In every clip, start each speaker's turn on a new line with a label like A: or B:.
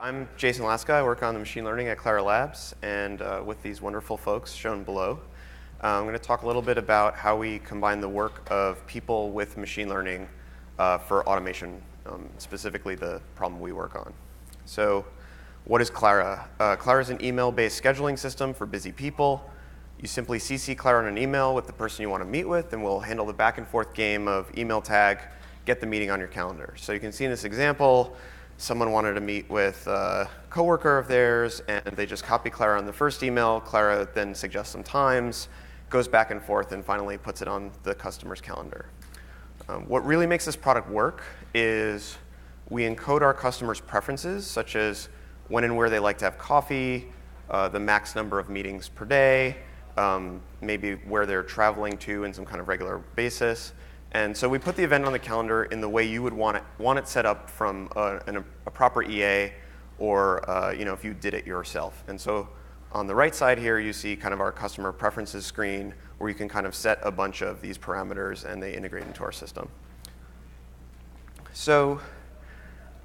A: I'm Jason Laska. I work on the machine learning at Clara Labs, and with these wonderful folks shown below, I'm going to talk a little bit about how we combine the work of people with machine learning for automation, specifically the problem we work on. So what is Clara? Clara is an email-based scheduling system for busy people. You simply CC Clara on an email with the person you want to meet with, and we'll handle the back and forth game of email tag, get the meeting on your calendar. So you can see in this example, someone wanted to meet with a coworker of theirs, and they just copy Clara on the first email. Clara then suggests some times, goes back and forth, and finally puts it on the customer's calendar. What really makes this product work is we encode our customers' preferences, such as when and where they like to have coffee, the max number of meetings per day, maybe where they're traveling to in some kind of regular basis. And so we put the event on the calendar in the way you would want it set up from a proper EA, or if you did it yourself. And so on the right side here, you see kind of our customer preferences screen, where you can kind of set a bunch of these parameters, and they integrate into our system. So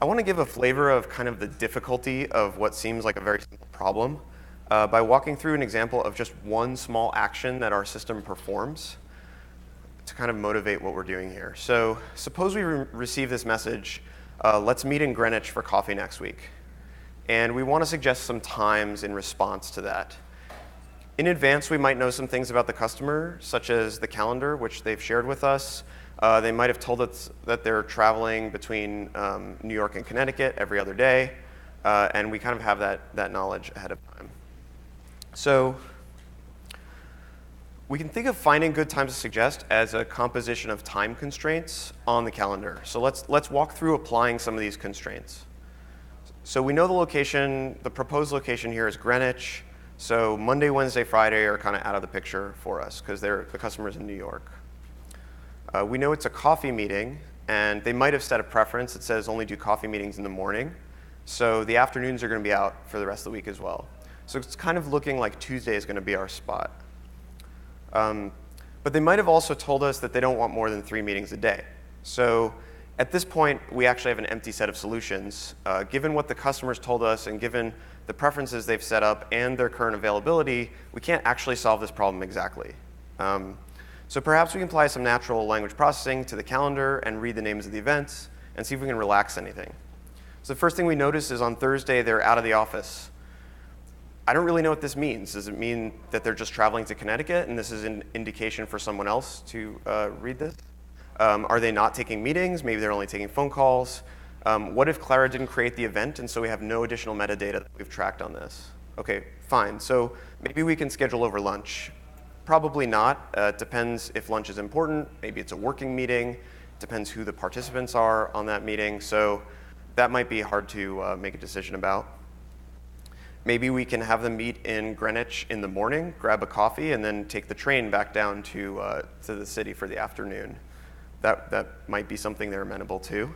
A: I want to give a flavor of kind of the difficulty of what seems like a very simple problem by walking through an example of just one small action that our system performs to kind of motivate what we're doing here. So suppose we receive this message, let's meet in Greenwich for coffee next week. And we want to suggest some times in response to that. In advance, we might know some things about the customer, such as the calendar, which they've shared with us. They might have told us that they're traveling between New York and Connecticut every other day, and we kind of have that knowledge ahead of time. So we can think of finding good times to suggest as a composition of time constraints on the calendar. So let's walk through applying some of these constraints. So we know the location, the proposed location here is Greenwich. So Monday, Wednesday, Friday are kind of out of the picture for us because the customer's in New York. We know it's a coffee meeting, and they might have set a preference that says only do coffee meetings in the morning. So the afternoons are going to be out for the rest of the week as well. So it's kind of looking like Tuesday is going to be our spot. But they might have also told us that they don't want more than 3 meetings a day. So at this point, we actually have an empty set of solutions. Given what the customers told us and given the preferences they've set up and their current availability, we can't actually solve this problem exactly. So perhaps we can apply some natural language processing to the calendar and read the names of the events and see if we can relax anything. So the first thing we notice is on Thursday, they're out of the office. I don't really know what this means. Does it mean that they're just traveling to Connecticut and this is an indication for someone else to read this? Are they not taking meetings? Maybe they're only taking phone calls. What if Clara didn't create the event and so we have no additional metadata that we've tracked on this? Okay, fine. So maybe we can schedule over lunch. Probably not. It depends if lunch is important. Maybe it's a working meeting. Depends who the participants are on that meeting. So that might be hard to make a decision about. Maybe we can have them meet in Greenwich in the morning, grab a coffee, and then take the train back down to the city for the afternoon. That might be something they're amenable to.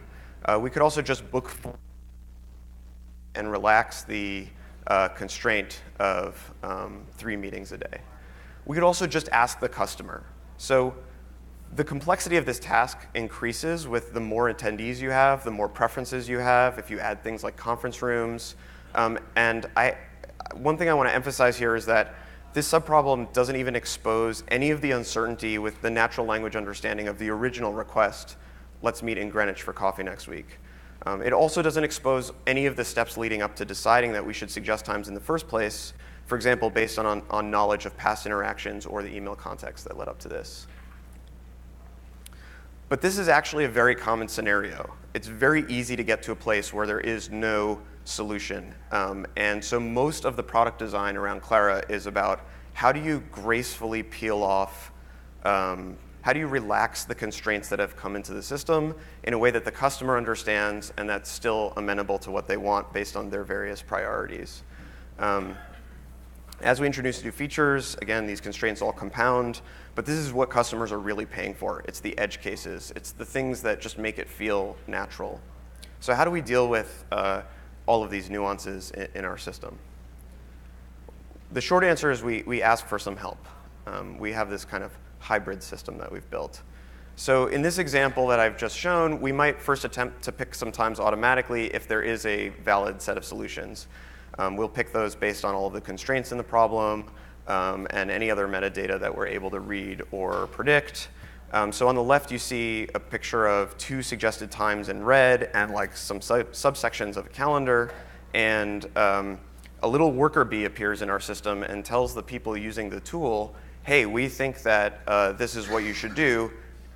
A: We could also just book and relax the constraint of 3 meetings a day. We could also just ask the customer. So the complexity of this task increases with the more attendees you have, the more preferences you have, if you add things like conference rooms. And one thing I want to emphasize here is that this subproblem doesn't even expose any of the uncertainty with the natural language understanding of the original request, let's meet in Greenwich for coffee next week. It also doesn't expose any of the steps leading up to deciding that we should suggest times in the first place, for example, based on knowledge of past interactions or the email context that led up to this. But this is actually a very common scenario. It's very easy to get to a place where there is no solution. And so most of the product design around Clara is about how do you gracefully peel off, how do you relax the constraints that have come into the system in a way that the customer understands and that's still amenable to what they want based on their various priorities. As we introduce new features, again, these constraints all compound, but this is what customers are really paying for. It's the edge cases. It's the things that just make it feel natural. So how do we deal with all of these nuances in our system? The short answer is we ask for some help. We have this kind of hybrid system that we've built. So in this example that I've just shown, we might first attempt to pick some times automatically if there is a valid set of solutions. We'll pick those based on all of the constraints in the problem and any other metadata that we're able to read or predict. So on the left, you see a picture of 2 suggested times in red and like some subsections of a calendar. And a little worker bee appears in our system and tells the people using the tool, hey, we think that this is what you should do.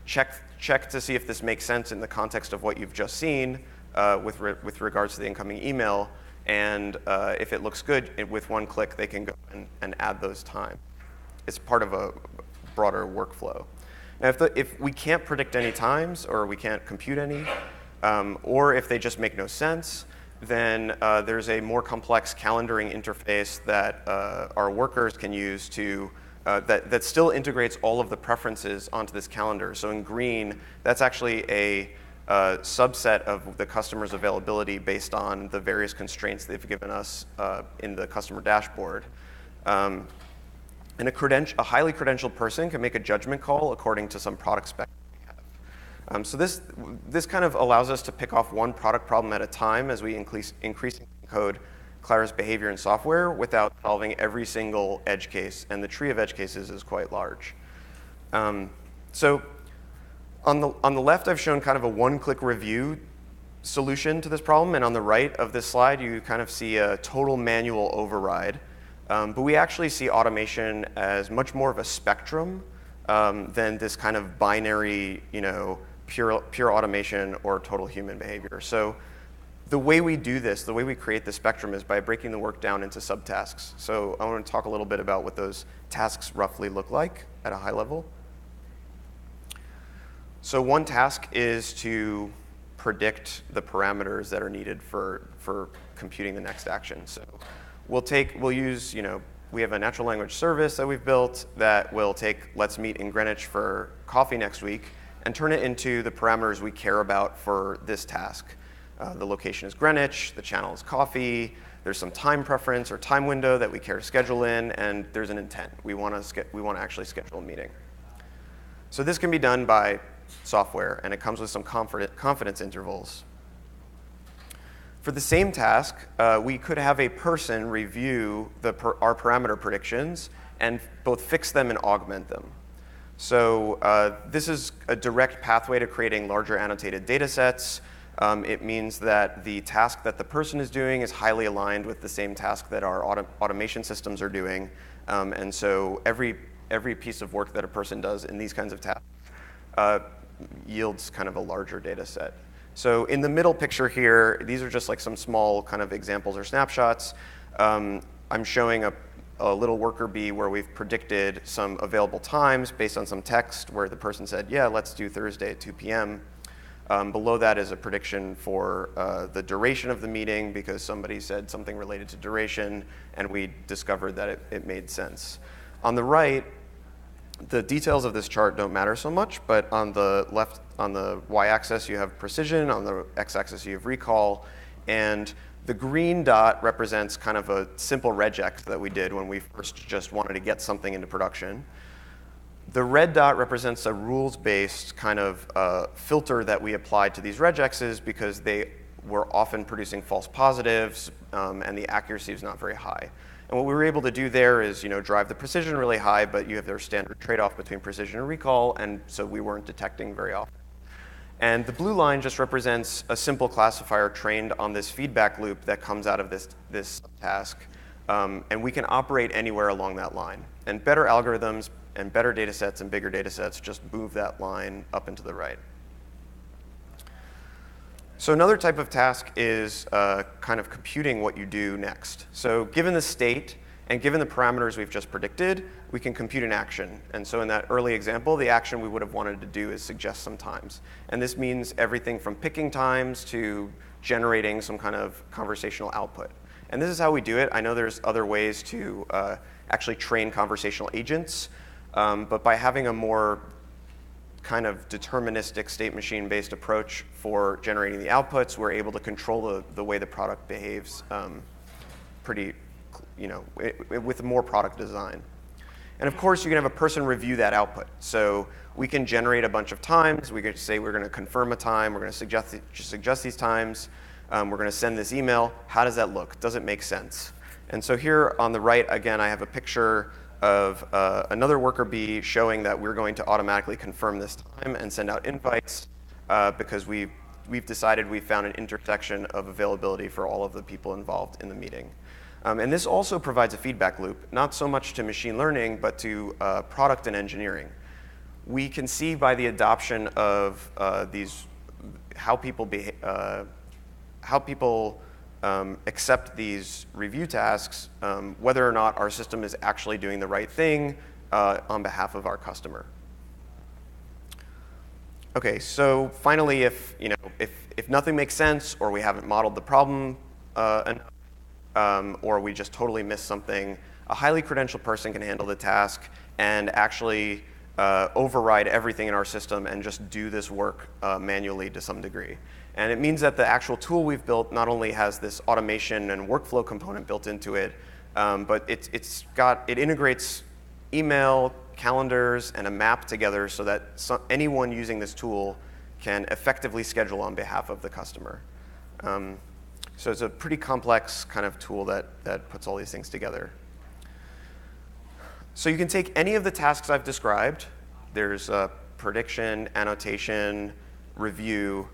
A: Check to see if this makes sense in the context of what you've just seen with regards to the incoming email. And if it looks good, with one click, they can go and add those times. It's part of a broader workflow. Now, if we can't predict any times, or we can't compute any, or if they just make no sense, then there's a more complex calendaring interface that our workers can use to that still integrates all of the preferences onto this calendar. So in green, that's actually a subset of the customer's availability based on the various constraints they've given us in the customer dashboard. And a highly credentialed person can make a judgment call according to some product spec we have. So this kind of allows us to pick off one product problem at a time as we increasingly encode Clara's behavior and software without solving every single edge case, and the tree of edge cases is quite large. So on the left, I've shown kind of a one-click review solution to this problem, and on the right of this slide, you kind of see a total manual override. But we actually see automation as much more of a spectrum than this kind of binary, pure automation or total human behavior. So the way we do this, the way we create the spectrum is by breaking the work down into subtasks. So I want to talk a little bit about what those tasks roughly look like at a high level. So one task is to predict the parameters that are needed for computing the next action. So we'll use, we have a natural language service that we've built that will take let's meet in Greenwich for coffee next week and turn it into the parameters we care about for this task. The location is Greenwich, the channel is coffee, there's some time preference or time window that we care to schedule in, and there's an intent. We want to actually schedule a meeting. So this can be done by software, and it comes with some confidence intervals. For the same task, we could have a person review our parameter predictions and both fix them and augment them. So this is a direct pathway to creating larger annotated data sets. It means that the task that the person is doing is highly aligned with the same task that our automation systems are doing. And so every piece of work that a person does in these kinds of tasks yields kind of a larger data set. So in the middle picture here, these are just like some small kind of examples or snapshots. I'm showing a little worker bee where we've predicted some available times based on some text where the person said, yeah, let's do Thursday at 2 p.m. Below that is a prediction for the duration of the meeting because somebody said something related to duration, and we discovered that it made sense. On the right, the details of this chart don't matter so much, but on the left, on the y-axis, you have precision. On the x-axis, you have recall. And the green dot represents kind of a simple regex that we did when we first just wanted to get something into production. The red dot represents a rules-based kind of filter that we applied to these regexes because they were often producing false positives, and the accuracy was not very high. And what we were able to do there is, drive the precision really high, but you have their standard trade-off between precision and recall, and so we weren't detecting very often. And the blue line just represents a simple classifier trained on this feedback loop that comes out of this task, and we can operate anywhere along that line. And better algorithms and better data sets and bigger data sets just move that line up and to the right. So another type of task is kind of computing what you do next. So given the state and given the parameters we've just predicted, we can compute an action. And so in that early example, the action we would have wanted to do is suggest some times. And this means everything from picking times to generating some kind of conversational output. And this is how we do it. I know there's other ways to actually train conversational agents, but by having a more kind of deterministic state machine-based approach for generating the outputs, we're able to control the way the product behaves with more product design. And of course, you can have a person review that output. So we can generate a bunch of times. We could say we're going to confirm a time. We're going to suggest these times. We're going to send this email. How does that look? Does it make sense? And so here on the right, again, I have a picture of another worker bee showing that we're going to automatically confirm this time and send out invites because we've decided we've found an intersection of availability for all of the people involved in the meeting. And this also provides a feedback loop, not so much to machine learning, but to product and engineering. We can see by the adoption of how people accept these review tasks, whether or not our system is actually doing the right thing on behalf of our customer. Okay, so finally, if nothing makes sense, or we haven't modeled the problem enough, or we just totally missed something, a highly credentialed person can handle the task and actually override everything in our system and just do this work manually to some degree. And it means that the actual tool we've built not only has this automation and workflow component built into it, but it integrates email, calendars, and a map together so that anyone using this tool can effectively schedule on behalf of the customer. So it's a pretty complex kind of tool that puts all these things together. So you can take any of the tasks I've described. There's prediction, annotation, review,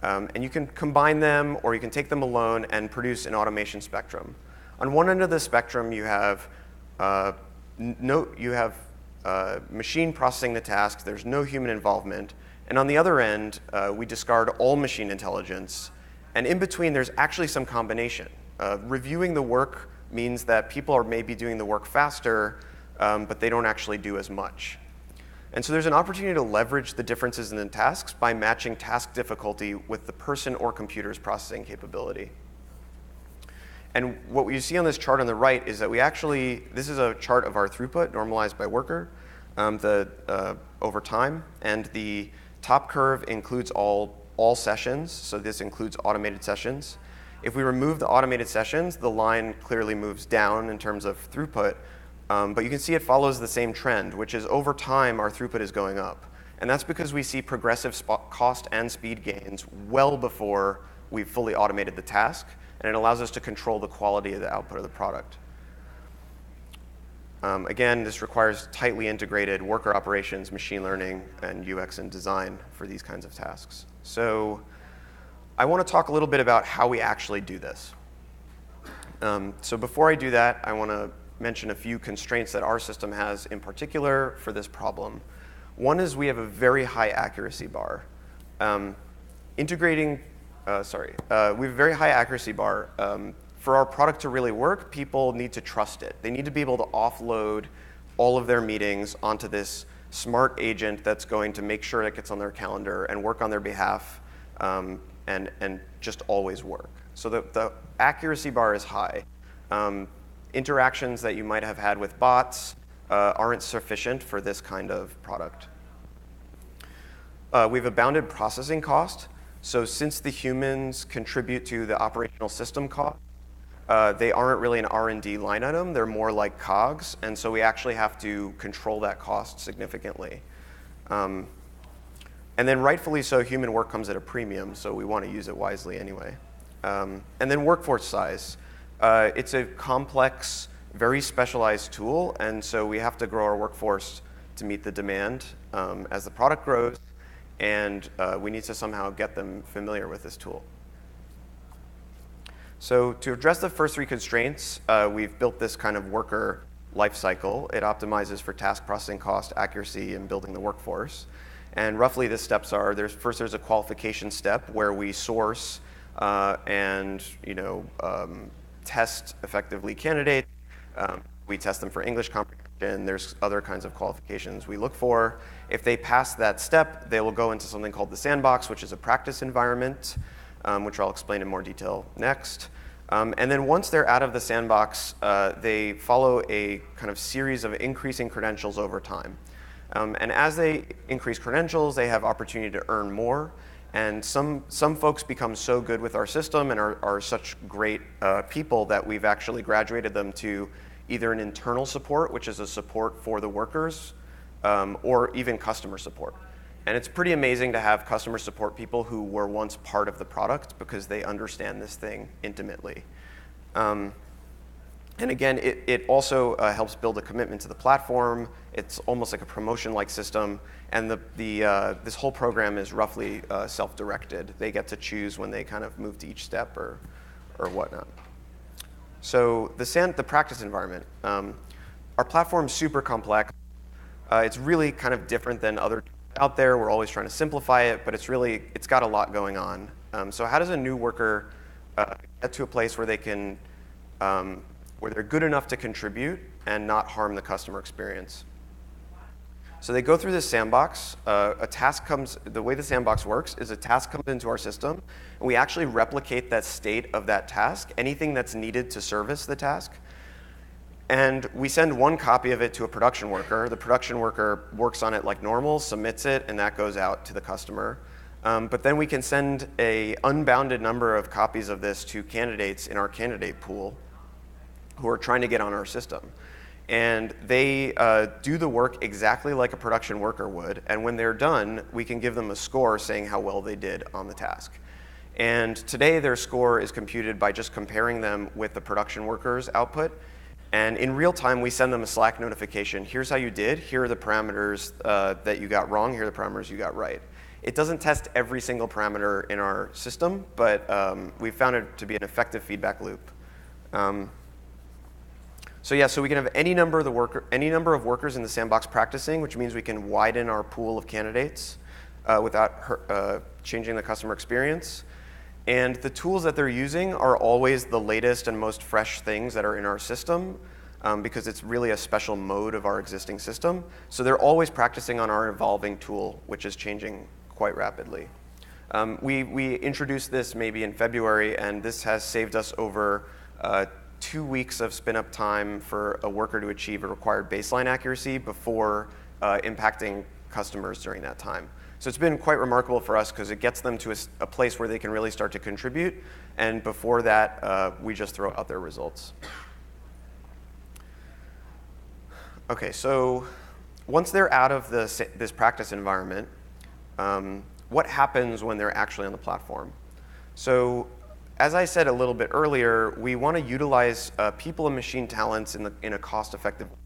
A: and you can combine them, or you can take them alone and produce an automation spectrum. On one end of the spectrum, you have machine processing the tasks. There's no human involvement. And on the other end, we discard all machine intelligence. And in between, there's actually some combination. Reviewing the work means that people are maybe doing the work faster, but they don't actually do as much. And so there's an opportunity to leverage the differences in the tasks by matching task difficulty with the person or computer's processing capability. And what you see on this chart on the right is that this is a chart of our throughput normalized by worker over time. And the top curve includes all sessions, so this includes automated sessions. If we remove the automated sessions, the line clearly moves down in terms of throughput, but you can see it follows the same trend, which is over time our throughput is going up. And that's because we see progressive cost and speed gains well before we've fully automated the task, and it allows us to control the quality of the output of the product. Again, this requires tightly integrated worker operations, machine learning, and UX and design for these kinds of tasks. So I want to talk a little bit about how we actually do this. So before I do that, I want to mention a few constraints that our system has in particular for this problem. One is we have a very high accuracy bar. We have a very high accuracy bar. For our product to really work, people need to trust it. They need to be able to offload all of their meetings onto this smart agent that's going to make sure it gets on their calendar and work on their behalf and just always work. So the accuracy bar is high. Interactions that you might have had with bots aren't sufficient for this kind of product. We have a bounded processing cost. So since the humans contribute to the operational system cost, they aren't really an R&D line item. They're more like COGS, and so we actually have to control that cost significantly. And then rightfully so, human work comes at a premium, so we want to use it wisely anyway. And then workforce size. It's a complex, very specialized tool, and so we have to grow our workforce to meet the demand as the product grows, and we need to somehow get them familiar with this tool. So to address the first three constraints, we've built this kind of worker life cycle. It optimizes for task processing cost, accuracy, and building the workforce. And roughly the steps are, there's a qualification step where we source and test effectively candidates. We test them for English comprehension. There's other kinds of qualifications we look for. If they pass that step, they will go into something called the sandbox, which is a practice environment, which I'll explain in more detail next. And then once they're out of the sandbox, they follow a kind of series of increasing credentials over time. And as they increase credentials, they have opportunity to earn more. And some folks become so good with our system and are such great people that we've actually graduated them to either an internal support, which is a support for the workers, or even customer support. And it's pretty amazing to have customer support people who were once part of the product because they understand this thing intimately. And again, it also helps build a commitment to the platform. It's almost like a promotion-like system. And this whole program is roughly self-directed. They get to choose when they kind of move to each step or whatnot. So the practice environment. Our platform's super complex. It's really kind of different than other out there. We're always trying to simplify it, but it's got a lot going on. So how does a new worker get to a place where they can, where they're good enough to contribute and not harm the customer experience? So they go through this sandbox. The way the sandbox works is a task comes into our system, and we actually replicate that state of that task, anything that's needed to service the task. And we send one copy of it to a production worker. The production worker works on it like normal, submits it, and that goes out to the customer. But then we can send an unbounded number of copies of this to candidates in our candidate pool who are trying to get on our system. And they do the work exactly like a production worker would. And when they're done, we can give them a score saying how well they did on the task. And today, their score is computed by just comparing them with the production worker's output. And in real time, we send them a Slack notification. Here's how you did. Here are the parameters that you got wrong. Here are the parameters you got right. It doesn't test every single parameter in our system, but we found it to be an effective feedback loop. So we can have any number of workers in the sandbox practicing, which means we can widen our pool of candidates without changing the customer experience. And the tools that they're using are always the latest and most fresh things that are in our system because it's really a special mode of our existing system. So they're always practicing on our evolving tool, which is changing quite rapidly. We introduced this maybe in February, and this has saved us over 2 weeks of spin-up time for a worker to achieve a required baseline accuracy before impacting customers during that time. So it's been quite remarkable for us because it gets them to a place where they can really start to contribute. And before that, we just throw out their results. OK, so once they're out of this practice environment, what happens when they're actually on the platform? So as I said a little bit earlier, we want to utilize people and machine talents in a cost-effective way.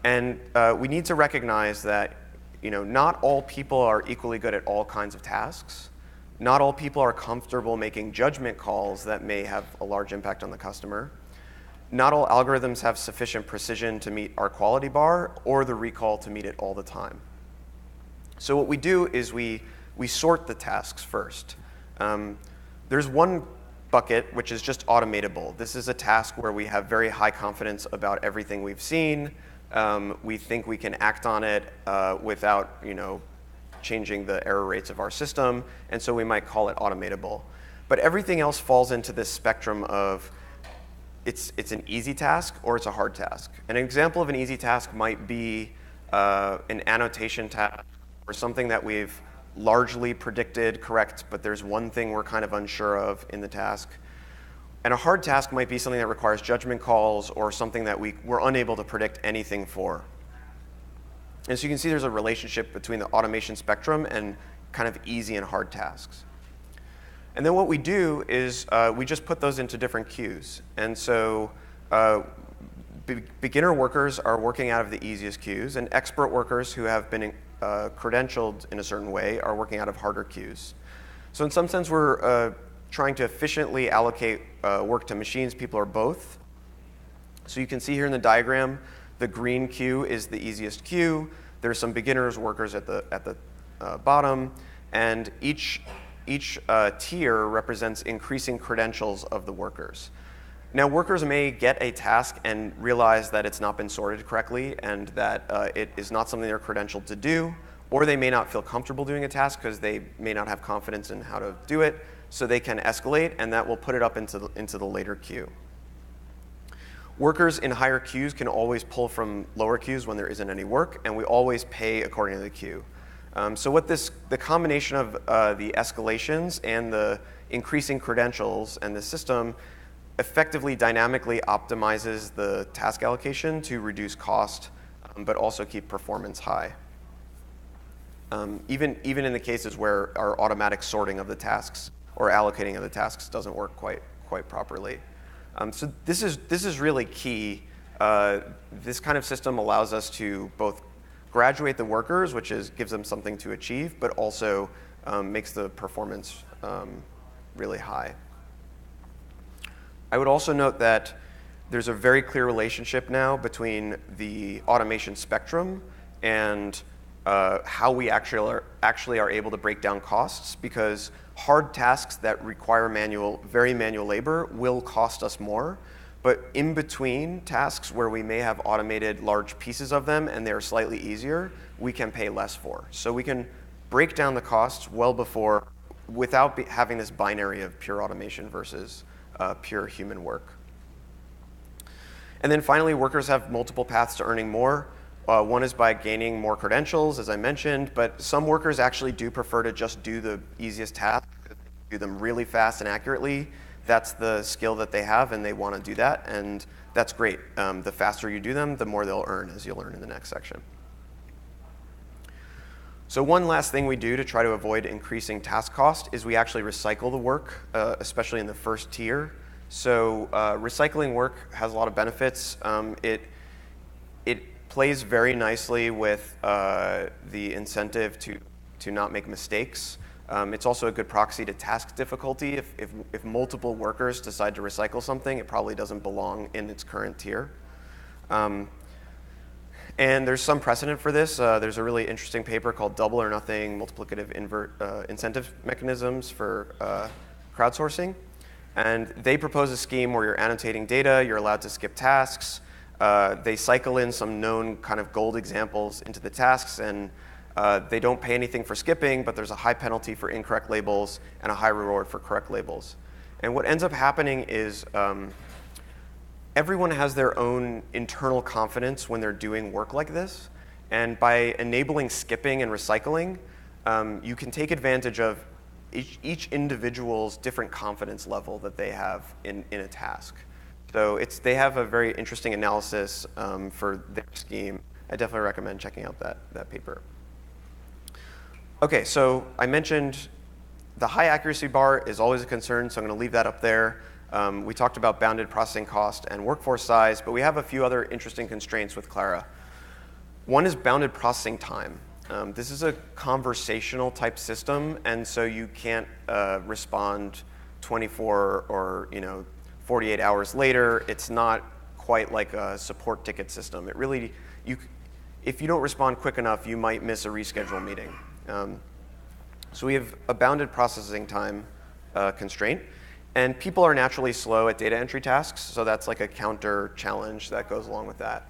A: And we need to recognize that not all people are equally good at all kinds of tasks. Not all people are comfortable making judgment calls that may have a large impact on the customer. Not all algorithms have sufficient precision to meet our quality bar or the recall to meet it all the time. So what we do is we sort the tasks first. There's one bucket, which is just automatable. This is a task where we have very high confidence about everything we've seen. We think we can act on it without changing the error rates of our system, and so we might call it automatable. But everything else falls into this spectrum of it's an easy task or it's a hard task. An example of an easy task might be an annotation task or something that we've largely predicted correct, but there's one thing we're kind of unsure of in the task. And a hard task might be something that requires judgment calls or something that we're unable to predict anything for. And so you can see there's a relationship between the automation spectrum and kind of easy and hard tasks. And then what we do is we just put those into different queues. And so beginner workers are working out of the easiest queues, and expert workers who have been credentialed in a certain way are working out of harder queues. So in some sense, we're trying to efficiently allocate work to machines. People are both. So you can see here in the diagram, the green queue is the easiest queue. There's some beginners workers at the bottom, and each tier represents increasing credentials of the workers. Now, workers may get a task and realize that it's not been sorted correctly and that it is not something they're credentialed to do, or they may not feel comfortable doing a task because they may not have confidence in how to do it, so they can escalate, and that will put it up into the later queue. Workers in higher queues can always pull from lower queues when there isn't any work, and we always pay according to the queue. So what the combination of the escalations and the increasing credentials and the system effectively dynamically optimizes the task allocation to reduce cost, but also keep performance high. Even in the cases where our automatic sorting of the tasks or allocating of the tasks doesn't work quite properly. So this is really key. This kind of system allows us to both graduate the workers, which gives them something to achieve, but also makes the performance really high. I would also note that there's a very clear relationship now between the automation spectrum and how we actually are able to break down costs, because hard tasks that require very manual labor will cost us more. But in between tasks where we may have automated large pieces of them and they're slightly easier, we can pay less for. So we can break down the costs well before, without having this binary of pure automation versus pure human work. And then finally, workers have multiple paths to earning more. One is by gaining more credentials, as I mentioned, but some workers actually do prefer to just do the easiest tasks, do them really fast and accurately. That's the skill that they have, and they want to do that, and that's great. The faster you do them, the more they'll earn, as you'll learn in the next section. So one last thing we do to try to avoid increasing task cost is we actually recycle the work, especially in the first tier. So recycling work has a lot of benefits. It plays very nicely with the incentive to not make mistakes. It's also a good proxy to task difficulty. If multiple workers decide to recycle something, it probably doesn't belong in its current tier. And there's some precedent for this. There's a really interesting paper called Double or Nothing Multiplicative Incentive Mechanisms for Crowdsourcing. And they propose a scheme where you're annotating data, you're allowed to skip tasks. They cycle in some known kind of gold examples into the tasks, and they don't pay anything for skipping, but there's a high penalty for incorrect labels and a high reward for correct labels. And what ends up happening is everyone has their own internal confidence when they're doing work like this. And by enabling skipping and recycling, you can take advantage of each individual's different confidence level that they have in a task. So they have a very interesting analysis for their scheme. I definitely recommend checking out that paper. Okay, so I mentioned the high accuracy bar is always a concern, so I'm going to leave that up there. We talked about bounded processing cost and workforce size, but we have a few other interesting constraints with Clara. One is bounded processing time. This is a conversational type system, and so you can't respond 24 or 48 hours later. It's not quite like a support ticket system. It really, if you don't respond quick enough, you might miss a reschedule meeting. So we have a bounded processing time constraint. And people are naturally slow at data entry tasks, so that's like a counter challenge that goes along with that.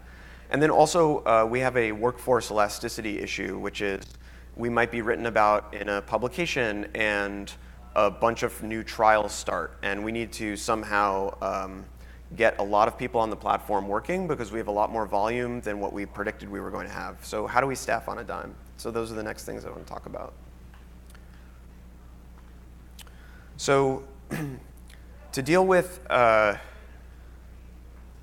A: And then also, we have a workforce elasticity issue, which is we might be written about in a publication and a bunch of new trials start, and we need to somehow get a lot of people on the platform working because we have a lot more volume than what we predicted we were going to have. So how do we staff on a dime? So those are the next things I want to talk about. So to deal with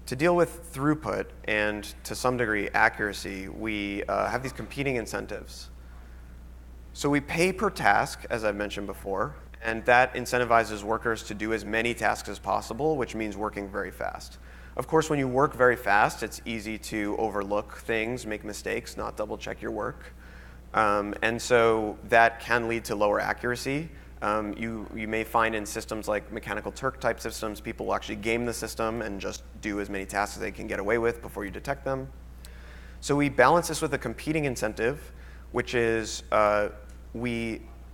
A: throughput and to some degree accuracy, we have these competing incentives. So we pay per task, as I've mentioned before, and that incentivizes workers to do as many tasks as possible, which means working very fast. Of course, when you work very fast, it's easy to overlook things, make mistakes, not double check your work. And so that can lead to lower accuracy. You may find in systems like Mechanical Turk type systems, people will actually game the system and just do as many tasks as they can get away with before you detect them. So we balance this with a competing incentive, which is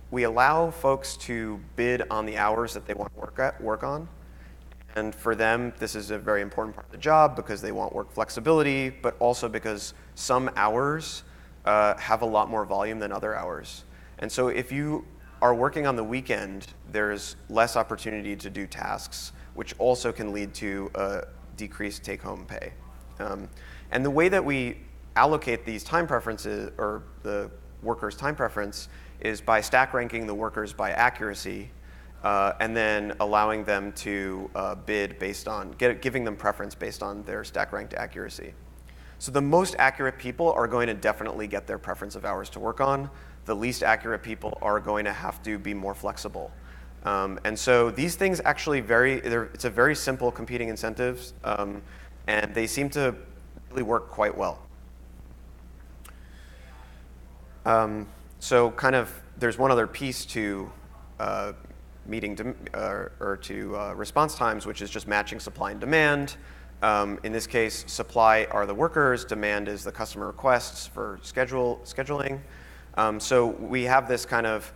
A: we allow folks to bid on the hours that they want to work on. And for them, this is a very important part of the job because they want work flexibility, but also because some hours have a lot more volume than other hours. And so if you are working on the weekend, there's less opportunity to do tasks, which also can lead to decreased take-home pay. And the way that we allocate these time preferences, or the worker's time preference, is by stack ranking the workers by accuracy. and then allowing them to bid based on, giving them preference based on their stack ranked accuracy. So the most accurate people are going to definitely get their preference of hours to work on. The least accurate people are going to have to be more flexible. And so these things actually it's a very simple competing incentives, and they seem to really work quite well. So kind of, there's one other piece to response times, which is just matching supply and demand. In this case, supply are the workers, demand is the customer requests for scheduling. So we have this kind of,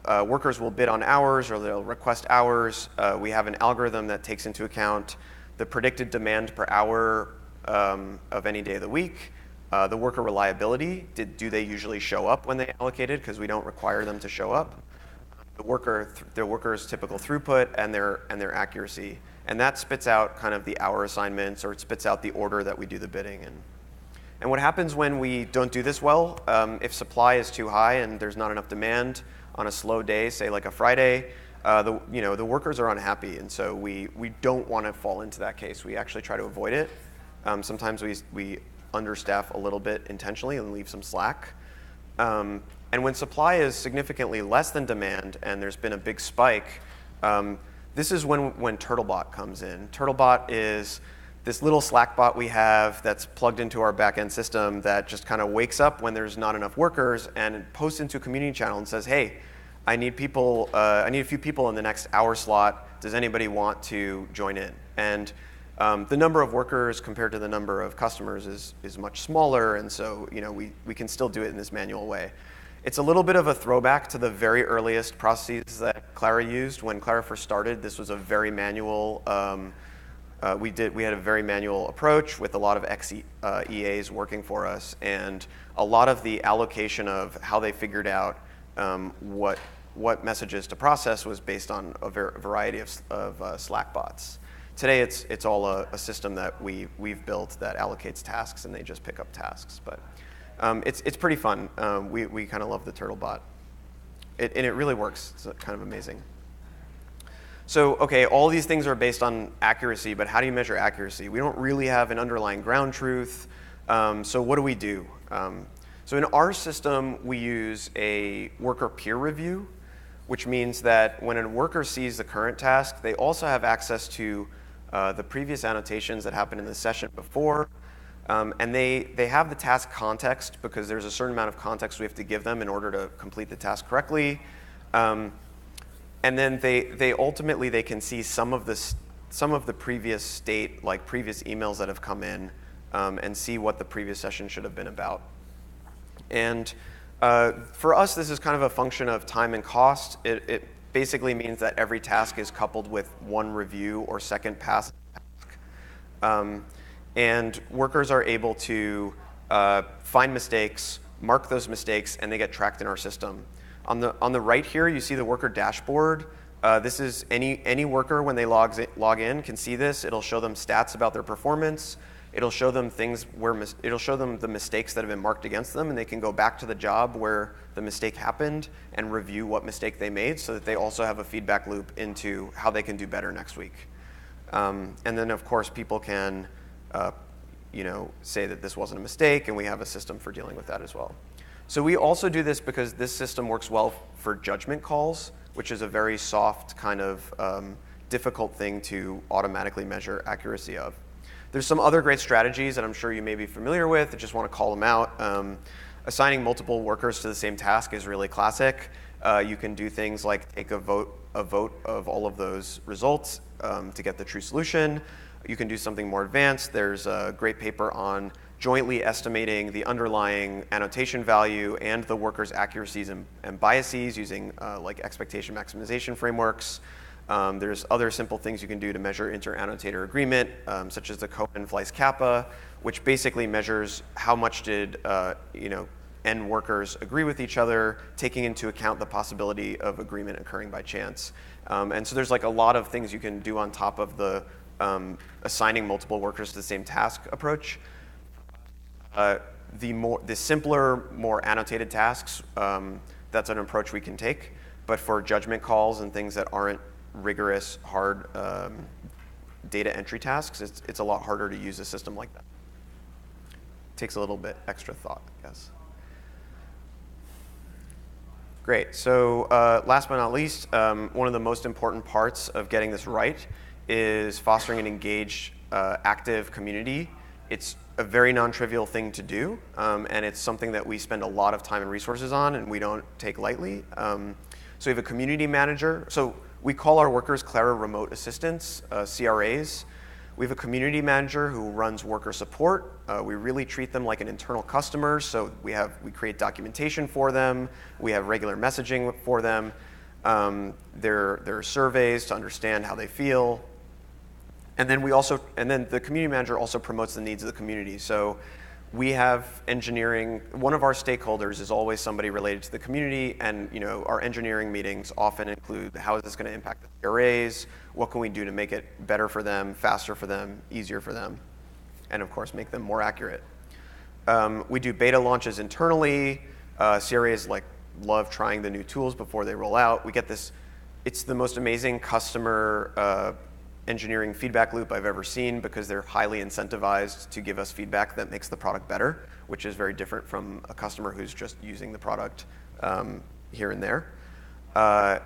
A: workers will bid on hours or they'll request hours. We have an algorithm that takes into account the predicted demand per hour of any day of the week, the worker reliability, do they usually show up when they allocated, because we don't require them to show up, the worker's typical throughput, and their accuracy. And that spits out kind of the hour assignments, or it spits out the order that we do the bidding in. And what happens when we don't do this well, if supply is too high and there's not enough demand on a slow day, say like a Friday, the workers are unhappy, and so we don't want to fall into that case. We actually try to avoid it. Sometimes we understaff a little bit intentionally and leave some slack. And when supply is significantly less than demand and there's been a big spike, this is when Turtlebot comes in. Turtlebot is this little Slack bot we have that's plugged into our backend system that just kind of wakes up when there's not enough workers and posts into a community channel and says, hey, I need a few people in the next hour slot. Does anybody want to join in? And the number of workers compared to the number of customers is much smaller, and so we can still do it in this manual way. It's a little bit of a throwback to the very earliest processes that Clara used. When Clara first started, this was a very manual. We had a very manual approach with a lot of EAs working for us, and a lot of the allocation of how they figured out what messages to process was based on a variety of Slack bots. Today, it's all a system that we've built that allocates tasks, and they just pick up tasks. But it's pretty fun. We kind of love the Turtlebot, and it really works. It's kind of amazing. So okay, all these things are based on accuracy, but how do you measure accuracy? We don't really have an underlying ground truth. So what do we do? So in our system, we use a worker peer review, which means that when a worker sees the current task, they also have access to the previous annotations that happened in the session before. And they have the task context, because there's a certain amount of context we have to give them in order to complete the task correctly. And then they ultimately can see some of the previous state, like previous emails that have come in, and see what the previous session should have been about. And for us, this is kind of a function of time and cost. It basically means that every task is coupled with one review or second pass task. And workers are able to find mistakes, mark those mistakes, and they get tracked in our system. On the right here, you see the worker dashboard. This is any worker, when they log in, can see this. It'll show them stats about their performance. It'll show them it'll show them the mistakes that have been marked against them, and they can go back to the job where the mistake happened and review what mistake they made, so that they also have a feedback loop into how they can do better next week. And then, of course, people can say that this wasn't a mistake, and we have a system for dealing with that as well. So we also do this because this system works well for judgment calls, which is a very soft kind of difficult thing to automatically measure accuracy of. There's some other great strategies that I'm sure you may be familiar with. I just want to call them out. Assigning multiple workers to the same task is really classic. You can do things like take a vote of all of those results to get the true solution. You can do something more advanced. There's a great paper on jointly estimating the underlying annotation value and the worker's accuracies and biases using like expectation maximization frameworks. There's other simple things you can do to measure inter-annotator agreement, such as the Cohen-Fleiss kappa, which basically measures how much did N workers agree with each other, taking into account the possibility of agreement occurring by chance. And so there's like a lot of things you can do on top of the assigning multiple workers to the same task approach. The simpler, more annotated tasks, that's an approach we can take. but for judgment calls and things that aren't rigorous, hard data entry tasks, it's a lot harder to use a system like that. Takes a little bit extra thought, I guess. Great. So last but not least, one of the most important parts of getting this right is fostering an engaged, active community. It's a very non-trivial thing to do, and it's something that we spend a lot of time and resources on, and we don't take lightly. So we have a community manager. So we call our workers Clara Remote Assistants, CRAs. We have a community manager who runs worker support. We really treat them like an internal customer. So we create documentation for them. We have regular messaging for them. There are surveys to understand how they feel. And then the community manager also promotes the needs of the community. So we have engineering. One of our stakeholders is always somebody related to the community, and our engineering meetings often include how is this going to impact the arrays, what can we do to make it better for them, faster for them, easier for them, and of course make them more accurate. We do beta launches internally. CRAs love trying the new tools before they roll out. We get this. It's the most amazing customer engineering feedback loop I've ever seen, because they're highly incentivized to give us feedback that makes the product better, which is very different from a customer who's just using the product here and there.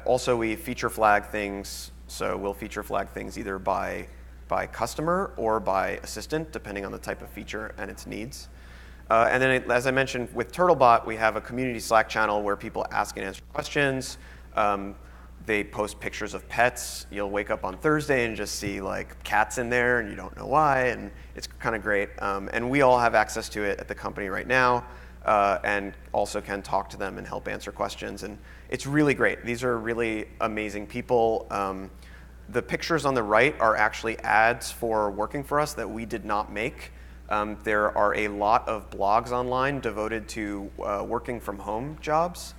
A: Also, we feature flag things. So we'll feature flag things either by customer or by assistant, depending on the type of feature and its needs. And then, as I mentioned, with Turtlebot, we have a community Slack channel where people ask and answer questions. They post pictures of pets. You'll wake up on Thursday and just see cats in there, and you don't know why, and it's kind of great. And we all have access to it at the company right now, and also can talk to them and help answer questions. And it's really great. These are really amazing people. The pictures on the right are actually ads for working for us that we did not make. There are a lot of blogs online devoted to working from home jobs.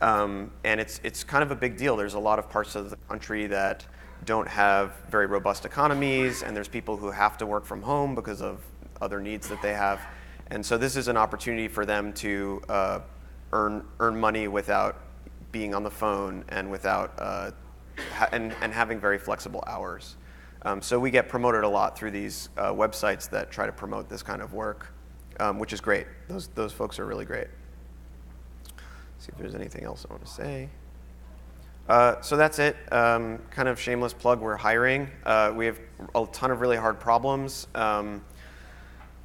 A: And it's kind of a big deal. There's a lot of parts of the country that don't have very robust economies, and there's people who have to work from home because of other needs that they have. And so this is an opportunity for them to earn money without being on the phone and without and having very flexible hours. So we get promoted a lot through these websites that try to promote this kind of work, which is great. Those folks are really great. See if there's anything else I want to say. So that's it. Kind of shameless plug, we're hiring. We have a ton of really hard problems.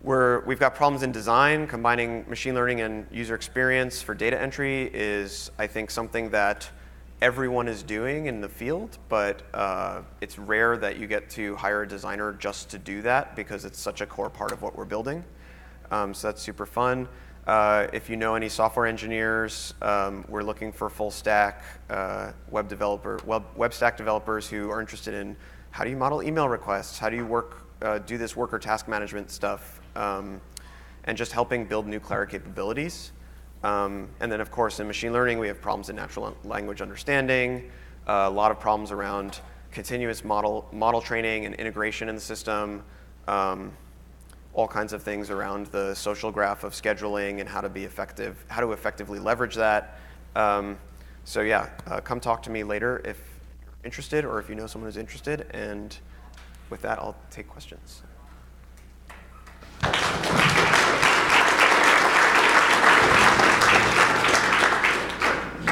A: We've got problems in design. Combining machine learning and user experience for data entry is, I think, something that everyone is doing in the field, but it's rare that you get to hire a designer just to do that, because it's such a core part of what we're building. So that's super fun. If you know any software engineers, we're looking for full stack web stack developers who are interested in how do you model email requests, how do you do this worker task management stuff, and just helping build new Clara capabilities. And then, of course, in machine learning, we have problems in natural language understanding, a lot of problems around continuous model training and integration in the system. All kinds of things around the social graph of scheduling and how to effectively leverage that. So yeah, come talk to me later if you're interested, or if you know someone who's interested. And with that, I'll take questions.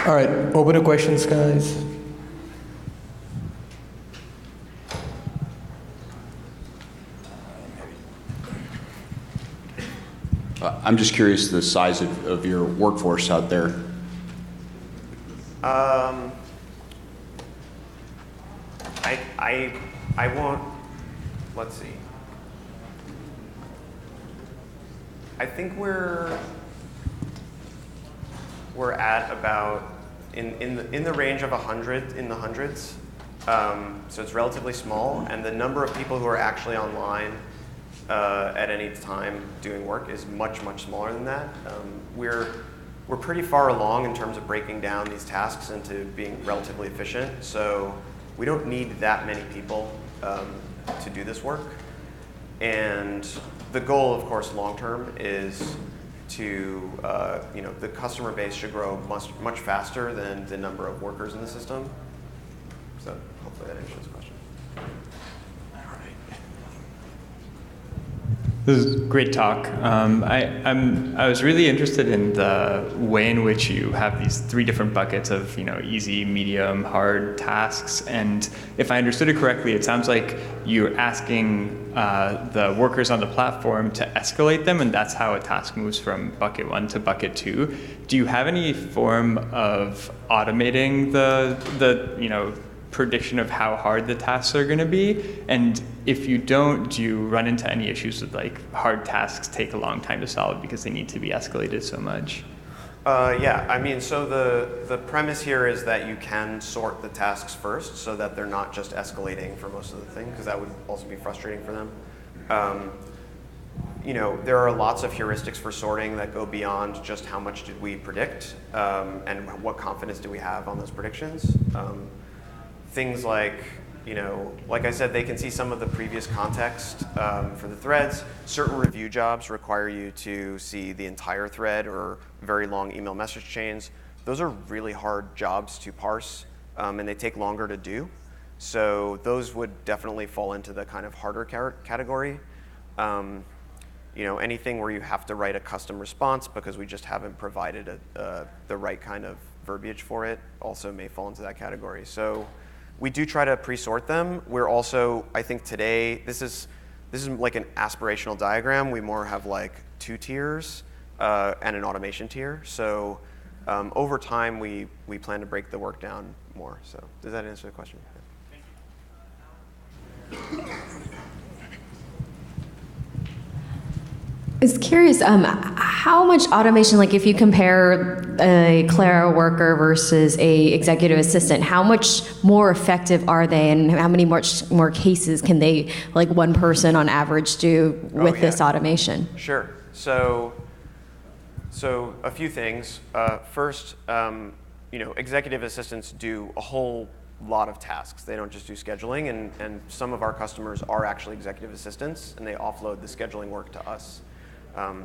B: All right, open to questions, guys.
C: I'm just curious the size of your workforce out there.
A: I won't, let's see. I think we're at about in the range of 100, in the hundreds. So it's relatively small, and the number of people who are actually online at any time doing work is much, much smaller than that. We're pretty far along in terms of breaking down these tasks into being relatively efficient, so we don't need that many people to do this work. And the goal, of course, long term is to, the customer base should grow much faster than the number of workers in the system. So hopefully that answers the question.
D: This is a great talk. I was really interested in the way in which you have these 3 different buckets of easy, medium, hard tasks. And if I understood it correctly, it sounds like you're asking the workers on the platform to escalate them, and that's how a task moves from bucket 1 to bucket 2. Do you have any form of automating the prediction of how hard the tasks are going to be? And if you don't, do you run into any issues with hard tasks take a long time to solve because they need to be escalated so much?
A: Yeah, I mean, so the premise here is that you can sort the tasks first so that they're not just escalating for most of the thing, because that would also be frustrating for them. There are lots of heuristics for sorting that go beyond just how much did we predict and what confidence do we have on those predictions. Things like, like I said, they can see some of the previous context for the threads. Certain review jobs require you to see the entire thread or very long email message chains. Those are really hard jobs to parse, and they take longer to do. So those would definitely fall into the kind of harder category. Anything where you have to write a custom response because we just haven't provided the right kind of verbiage for it also may fall into that category. So we do try to pre-sort them. We're also, I think today, this is like an aspirational diagram. We more have 2 tiers and an automation tier. So over time, we plan to break the work down more. So does that answer the question? Thank you.
E: I was curious, how much automation, if you compare a Clara worker versus a executive assistant, how much more effective are they, and how many more cases can they, one person on average, do with this automation?
A: Sure. So a few things. First, executive assistants do a whole lot of tasks. They don't just do scheduling, and some of our customers are actually executive assistants, and they offload the scheduling work to us.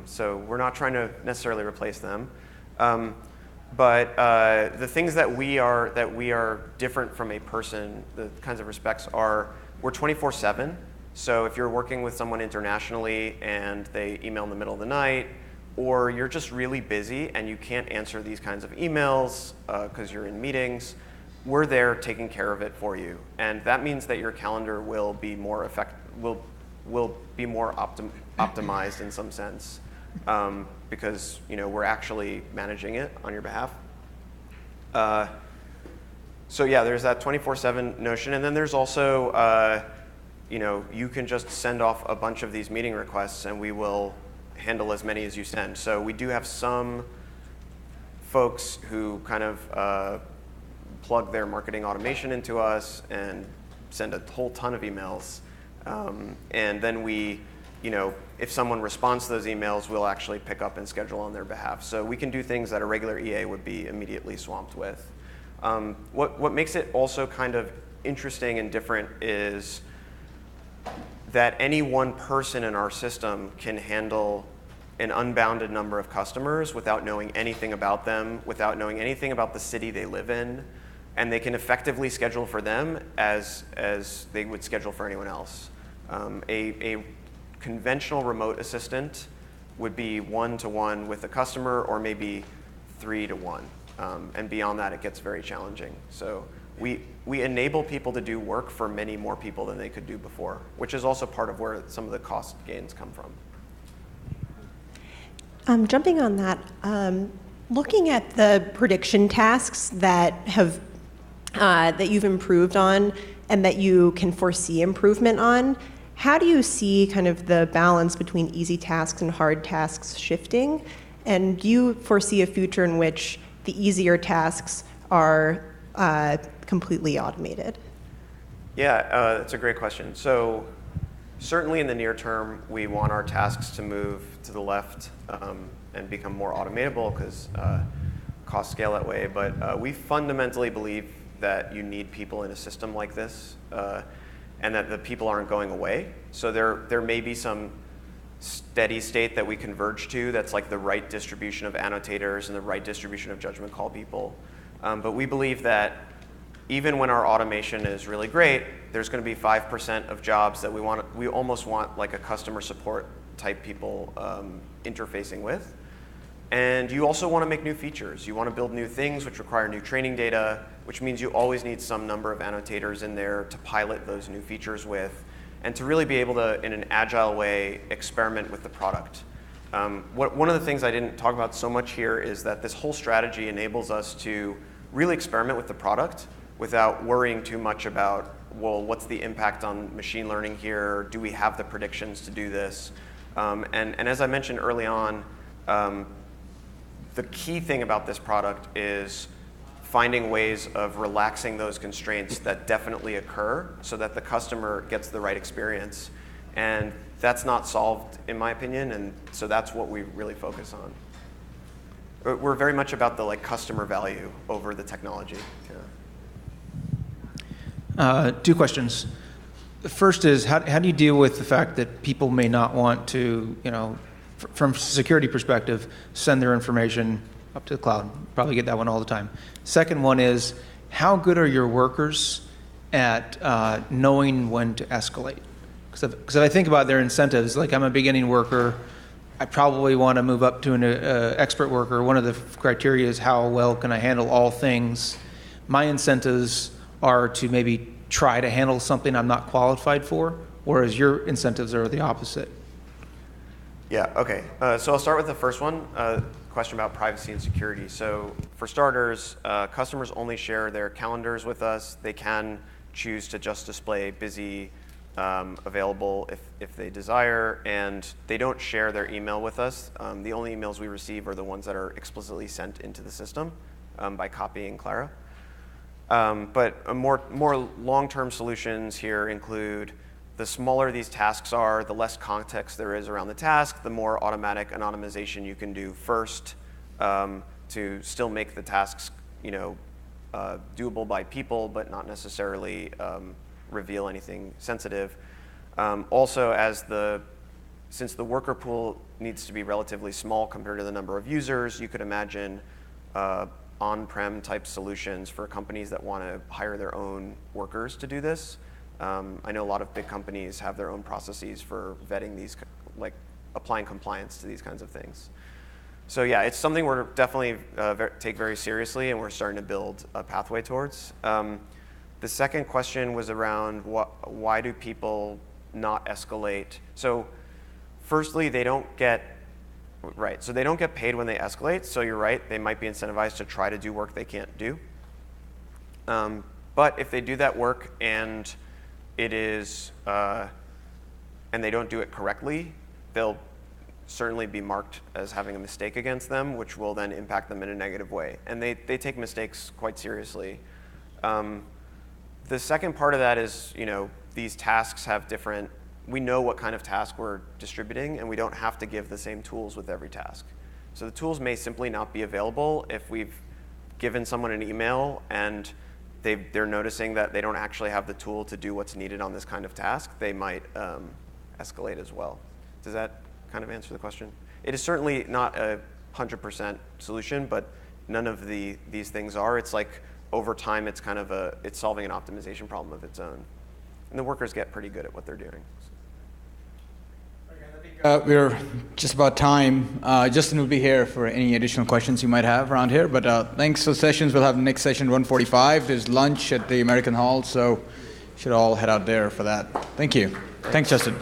A: So we're not trying to necessarily replace them, but the things that we are different from a person, the kinds of respects are we're 24/7. So if you're working with someone internationally and they email in the middle of the night, or you're just really busy and you can't answer these kinds of emails because you're in meetings, we're there taking care of it for you, and that means that your calendar will be more will be more optimized in some sense, because we're actually managing it on your behalf. So yeah, there's that 24/7 notion, and then there's also you can just send off a bunch of these meeting requests, and we will handle as many as you send. So we do have some folks who kind of plug their marketing automation into us and send a whole ton of emails. And then we, if someone responds to those emails, we'll actually pick up and schedule on their behalf. So we can do things that a regular EA would be immediately swamped with. What makes it also kind of interesting and different is that any one person in our system can handle an unbounded number of customers without knowing anything about them, without knowing anything about the city they live in, and they can effectively schedule for them as they would schedule for anyone else. A conventional remote assistant would be 1-to-1 with a customer, or maybe 3-to-1. And beyond that, it gets very challenging. So we enable people to do work for many more people than they could do before, which is also part of where some of the cost gains come from.
F: Jumping on that, looking at the prediction tasks that you've improved on and that you can foresee improvement on, how do you see kind of the balance between easy tasks and hard tasks shifting? And do you foresee a future in which the easier tasks are completely automated?
A: Yeah, that's a great question. So certainly in the near term, we want our tasks to move to the left and become more automatable because costs scale that way. But we fundamentally believe that you need people in a system like this, and that the people aren't going away. So there may be some steady state that we converge to that's like the right distribution of annotators and the right distribution of judgment call people. But we believe that even when our automation is really great, there's going to be 5% of jobs that we almost want like a customer support type people interfacing with. And you also want to make new features. You want to build new things which require new training data, which means you always need some number of annotators in there to pilot those new features with, and to really be able to, in an agile way, experiment with the product. One of the things I didn't talk about so much here is that this whole strategy enables us to really experiment with the product without worrying too much about, well, what's the impact on machine learning here? Do we have the predictions to do this? And as I mentioned early on, the key thing about this product is finding ways of relaxing those constraints that definitely occur so that the customer gets the right experience. And that's not solved, in my opinion, and so that's what we really focus on. We're very much about the like customer value over the technology. Yeah.
B: 2 questions. The first is, how do you deal with the fact that people may not want to, from a security perspective, send their information up to the cloud? Probably get that one all the time. Second one is, how good are your workers at knowing when to escalate? Because if I think about their incentives, like I'm a beginning worker, I probably want to move up to an expert worker. One of the criteria is how well can I handle all things. My incentives are to maybe try to handle something I'm not qualified for, whereas your incentives are the opposite.
A: Yeah, okay. So I'll start with the first one, question about privacy and security. So for starters, customers only share their calendars with us. They can choose to just display busy, available if they desire, and they don't share their email with us. The only emails we receive are the ones that are explicitly sent into the system by copying Clara. But more long-term solutions here include the smaller these tasks are, the less context there is around the task, the more automatic anonymization you can do first to still make the tasks doable by people, but not necessarily reveal anything sensitive. Also, since the worker pool needs to be relatively small compared to the number of users, you could imagine on-prem type solutions for companies that want to hire their own workers to do this. I know a lot of big companies have their own processes for vetting these, like applying compliance to these kinds of things. So yeah, it's something we're definitely take very seriously, and we're starting to build a pathway towards. The second question was around why do people not escalate? So firstly, they don't get paid when they escalate. So you're right, they might be incentivized to try to do work they can't do. But if they do that work and it is, and they don't do it correctly, they'll certainly be marked as having a mistake against them, which will then impact them in a negative way. And they take mistakes quite seriously. The second part of that is, these tasks have different, we know what kind of task we're distributing, and we don't have to give the same tools with every task. So the tools may simply not be available if we've given someone an email and they're noticing that they don't actually have the tool to do what's needed on this kind of task. They might escalate as well. Does that kind of answer the question? It is certainly not a 100% solution, but none of these things are. It's like over time, it's kind of it's solving an optimization problem of its own. And the workers get pretty good at what they're doing.
G: We're just about time. Justin will be here for any additional questions you might have around here. But thanks for sessions. We'll have the next session 1:45. There's lunch at the American Hall, so you should all head out there for that. Thank you. Thanks, Justin.